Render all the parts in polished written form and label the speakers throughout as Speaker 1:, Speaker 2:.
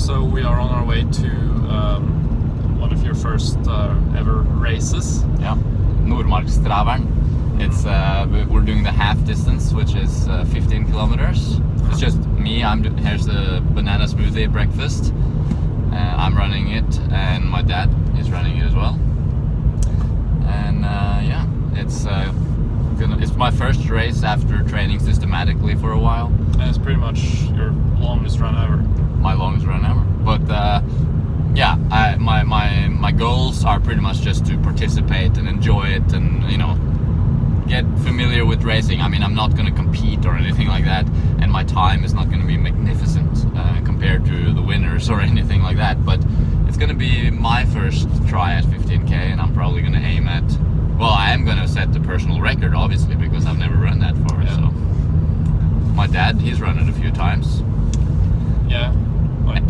Speaker 1: So we are on our way to one of your first ever races.
Speaker 2: Yeah, NORDMARKSTRAVERN. It's we're doing the half distance, which is 15 kilometers. It's just me. Here's the banana smoothie breakfast. I'm running it, and my dad is running it as well. And yeah, it's my first race after training systematically for a while.
Speaker 1: And it's pretty much your longest run ever.
Speaker 2: My longest run ever. But yeah, my goals are pretty much just to participate and enjoy it, and get familiar with racing. I mean, I'm not going to compete or anything like that, and my time is not going to be magnificent compared to the winners or anything like that. But it's going to be my first try at 15K, and I'm probably going to aim at. Well, I am going to set the personal record, obviously, because I've never run that far. Yeah. So my dad, he's run it a few times.
Speaker 1: Yeah. Like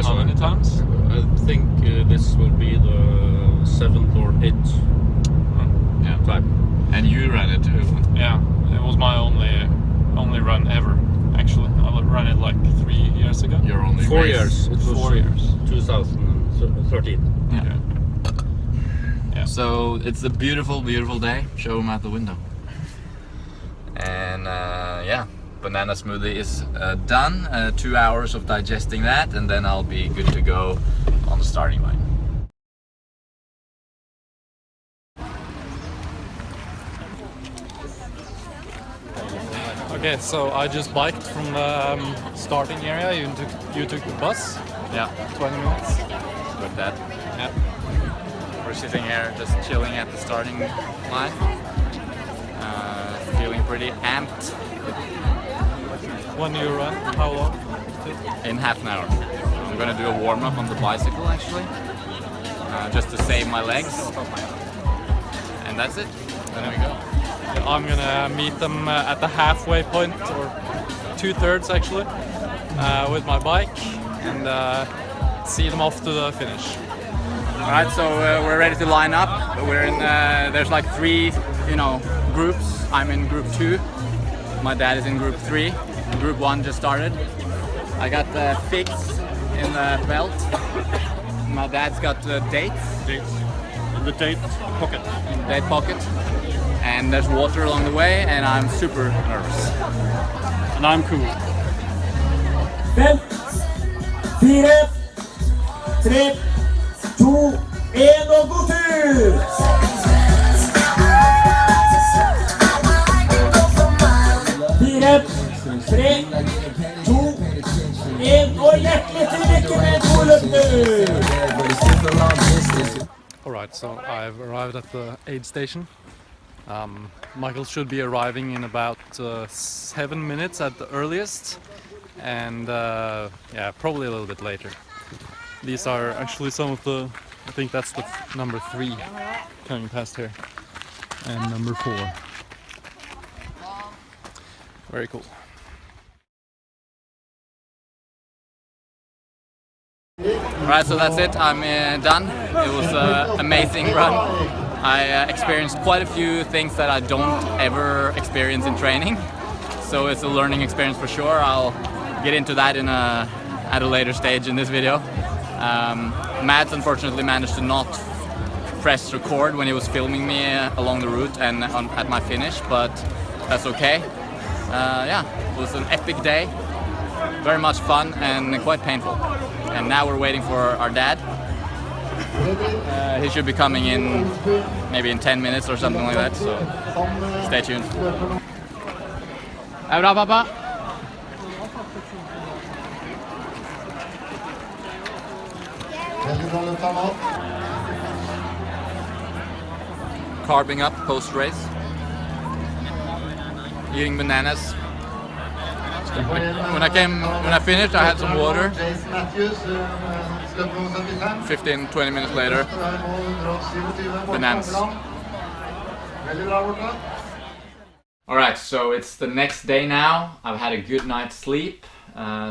Speaker 1: how many times?
Speaker 3: I think this will be the 7th or 8th time.
Speaker 2: And you ran it too.
Speaker 1: Yeah, it was my only run ever. Actually, I ran it like 3 years ago.
Speaker 2: Your only
Speaker 3: 4
Speaker 2: race.
Speaker 3: years. It was
Speaker 1: 4 years.
Speaker 3: 2013.
Speaker 2: Yeah.
Speaker 1: Yeah.
Speaker 2: So it's a beautiful, beautiful day. Show them out the window. And yeah, banana smoothie is done. 2 hours of digesting that, and then I'll be good to go on the starting line.
Speaker 1: Okay, so I just biked from the starting area. You took the bus.
Speaker 2: Yeah,
Speaker 1: 20 minutes.
Speaker 2: with that.
Speaker 1: Yeah.
Speaker 2: We're sitting here just chilling at the starting line. Feeling pretty amped.
Speaker 1: When you run, how long?
Speaker 2: In half an hour. I'm gonna do a warm-up on the bicycle actually, just to save my legs. And that's it. Then we go.
Speaker 1: I'm gonna meet them at the halfway point, or 2/3 actually, with my bike, and see them off to the finish.
Speaker 2: All right, so we're ready to line up. We're in. There's like 3, groups. I'm in group 2. My dad is in group 3. Group 1 just started. I got the figs in the belt. My dad's got the dates.
Speaker 3: In the date pocket.
Speaker 2: In the date pocket. And there's water along the way, and I'm super nervous.
Speaker 3: And I'm cool.
Speaker 4: 5, 4, 3, 2, 1 og god tur! 4, 3, 2, 1 og hjertelig til lykke med god løptur!
Speaker 1: Alright, so I've arrived at the aid station. Michael should be arriving in about 7 minutes at the earliest, and yeah, probably a little bit later. These are actually some of the, I think that's the number 3 coming past here, and number 4. Very cool.
Speaker 2: Alright, so that's it. I'm done. It was an amazing run. I experienced quite a few things that I don't ever experience in training, so it's a learning experience for sure. I'll get into that at a later stage in this video. Mads unfortunately managed to not press record when he was filming me along the route and at my finish, but that's okay. Yeah, it was an epic day, very much fun and quite painful. And now we're waiting for our dad. He should be coming in maybe in 10 minutes or something like that, so stay tuned. Er bra, pappa? Carbing up post-race. Eating bananas. When I finished, I had some water. 15-20 minutes later, bananas. Alright, so it's the next day now. I've had a good night's sleep.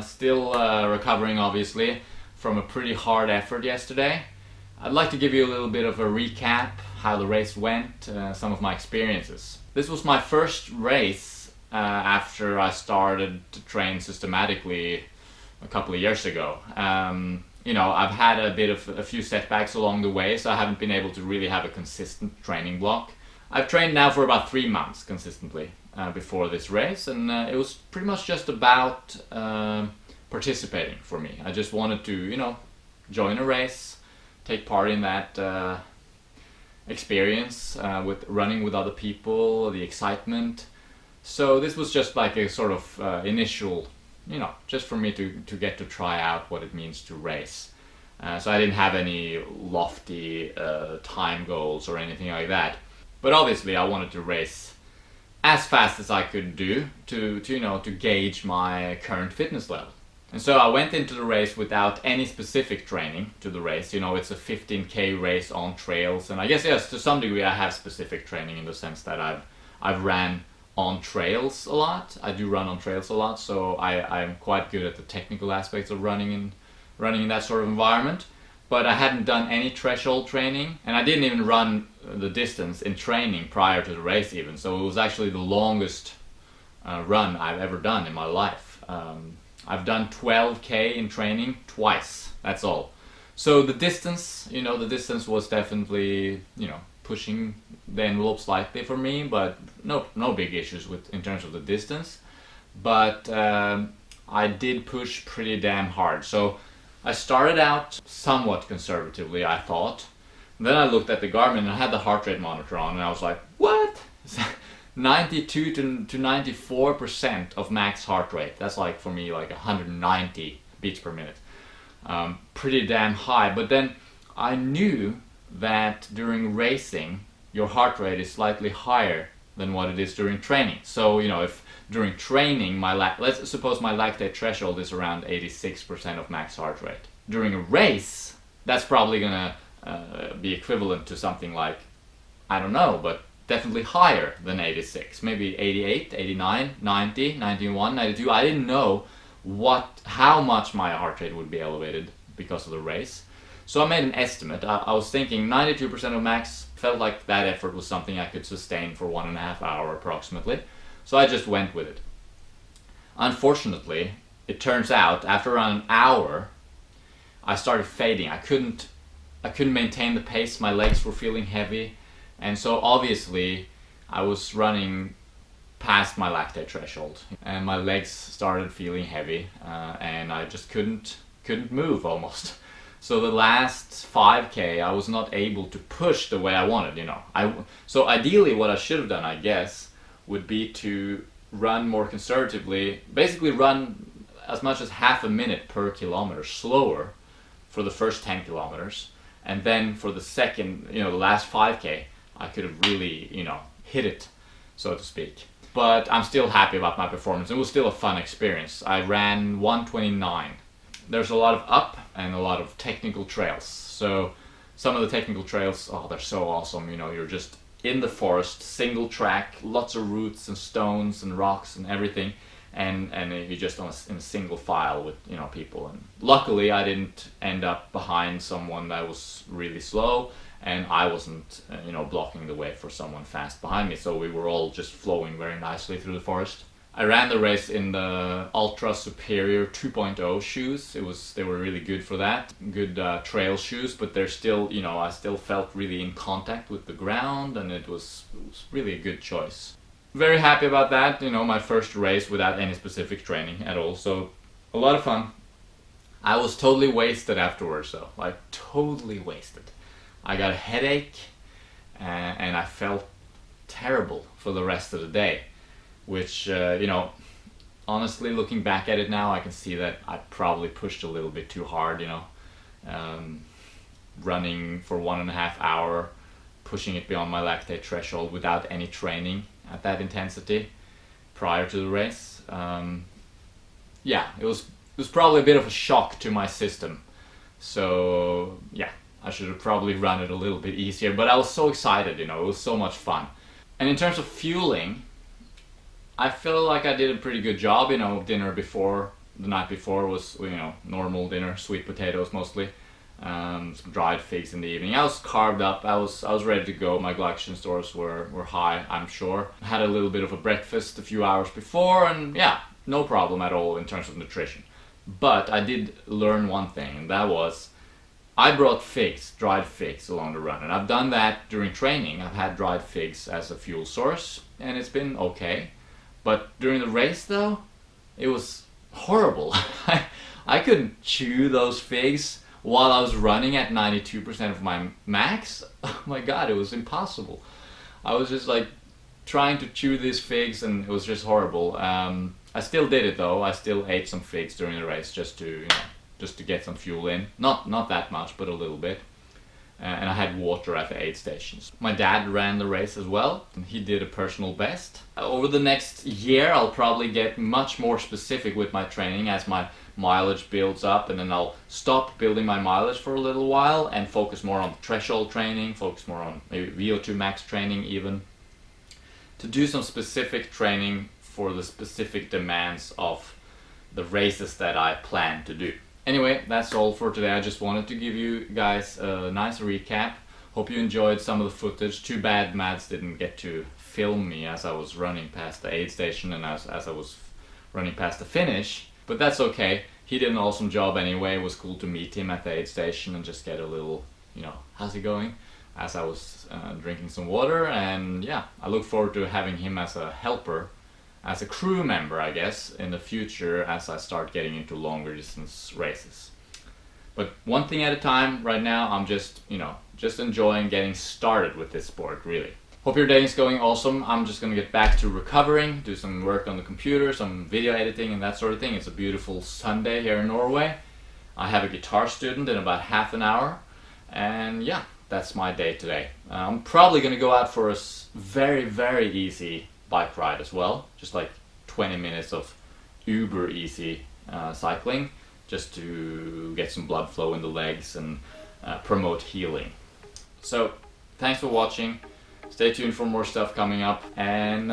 Speaker 2: Still recovering, obviously, from a pretty hard effort yesterday. I'd like to give you a little bit of a recap, how the race went, some of my experiences. This was my first race after I started to train systematically a couple of years ago. You know, I've had a few setbacks along the way, so I haven't been able to really have a consistent training block. I've trained now for about 3 months consistently before this race, and it was pretty much just about participating for me. I just wanted to, you know, join a race, take part in that experience with running with other people, the excitement. So this was just like a sort of initial, you know, just for me to get to try out what it means to race. So I didn't have any lofty time goals or anything like that. But obviously I wanted to race as fast as I could do to you know, to gauge my current fitness level. And so I went into the race without any specific training to the race. You know, it's a 15K race on trails, and I guess, yes, to some degree I have specific training in the sense that I've ran on trails a lot. I do run on trails a lot, so I'm quite good at the technical aspects of running in that sort of environment. But I hadn't done any threshold training, and I didn't even run the distance in training prior to the race even. So it was actually the longest run I've ever done in my life. I've done 12K in training twice, that's all. So the distance, you know, the distance was definitely, you know, pushing the envelope slightly for me, but no big issues in terms of the distance. But I did push pretty damn hard. So I started out somewhat conservatively, I thought. Then I looked at the Garmin and I had the heart rate monitor on, and I was like, what? 92 to 94% of max heart rate. That's like, for me, like 190 beats per minute. Pretty damn high. But then I knew that during racing, your heart rate is slightly higher than what it is during training. So, you know, if during training, let's suppose my lactate threshold is around 86% of max heart rate. During a race, that's probably gonna be equivalent to something like, I don't know, but definitely higher than 86, maybe 88, 89, 90, 91, 92. I didn't know how much my heart rate would be elevated because of the race. So I made an estimate. I was thinking 92% of max, felt like that effort was something I could sustain for 1.5 hours approximately. So I just went with it. Unfortunately, it turns out after around an hour, I started fading. I couldn't maintain the pace. My legs were feeling heavy, and so obviously I was running past my lactate threshold, and my legs started feeling heavy, and I just couldn't move almost. So the last 5K, I was not able to push the way I wanted, you know. So ideally what I should have done, I guess, would be to run more conservatively, basically run as much as half a minute per kilometer slower for the first 10 kilometers. And then for the second, you know, the last 5K, I could have really, you know, hit it, so to speak. But I'm still happy about my performance. It was still a fun experience. I ran 1:29. There's a lot of up and a lot of technical trails. So some of the technical trails, oh, they're so awesome. You know, you're just in the forest, single track, lots of roots and stones and rocks and everything, and you're just in a single file with, you know, people. And luckily I didn't end up behind someone that was really slow, and I wasn't you know, blocking the way for someone fast behind me, so we were all just flowing very nicely through the forest. I ran the race in the Altra Superior 2.0 shoes. They were really good for that. Good trail shoes, but they're still, you know, I still felt really in contact with the ground, and it was really a good choice. Very happy about that, you know, my first race without any specific training at all, so a lot of fun. I was totally wasted afterwards though, like totally wasted. I got a headache, and I felt terrible for the rest of the day. Which, you know, honestly, looking back at it now, I can see that I probably pushed a little bit too hard, you know. Running for 1.5 hours, pushing it beyond my lactate threshold without any training at that intensity prior to the race. Yeah, it was probably a bit of a shock to my system. So, yeah, I should have probably run it a little bit easier, but I was so excited, you know, it was so much fun. And in terms of fueling, I feel like I did a pretty good job. You know, dinner before, the night before was, you know, normal dinner, sweet potatoes mostly, some dried figs in the evening. I was carved up, I was ready to go. My glycogen stores were high, I'm sure. I had a little bit of a breakfast a few hours before, and yeah, no problem at all in terms of nutrition. But I did learn one thing, and that was I brought figs, dried figs along the run, and I've done that during training. I've had dried figs as a fuel source, and it's been okay. But during the race though, it was horrible. I couldn't chew those figs while I was running at 92% of my max. Oh my god, it was impossible. I was just like trying to chew these figs, and it was just horrible. I still did it though. I still ate some figs during the race just to, you know, just to get some fuel in. Not that much, but a little bit. And I had water at the aid stations. My dad ran the race as well, and he did a personal best. Over the next year, I'll probably get much more specific with my training as my mileage builds up, and then I'll stop building my mileage for a little while and focus more on threshold training, focus more on maybe VO2 max training even, to do some specific training for the specific demands of the races that I plan to do. Anyway, that's all for today. I just wanted to give you guys a nice recap. Hope you enjoyed some of the footage. Too bad Mads didn't get to film me as I was running past the aid station and as I was running past the finish. But that's okay. He did an awesome job anyway. It was cool to meet him at the aid station and just get a little, you know, how's it going? As I was drinking some water. And yeah, I look forward to having him as a helper, as a crew member, I guess, in the future as I start getting into longer distance races. But one thing at a time. Right now I'm just, you know, just enjoying getting started with this sport, really. Hope your day is going awesome. I'm just gonna get back to recovering, do some work on the computer, some video editing and that sort of thing. It's a beautiful Sunday here in Norway. I have a guitar student in about half an hour, and yeah, that's my day today. I'm probably gonna go out for a very, very easy bike ride as well, just like 20 minutes of uber easy cycling, just to get some blood flow in the legs and promote healing. So thanks for watching, stay tuned for more stuff coming up, and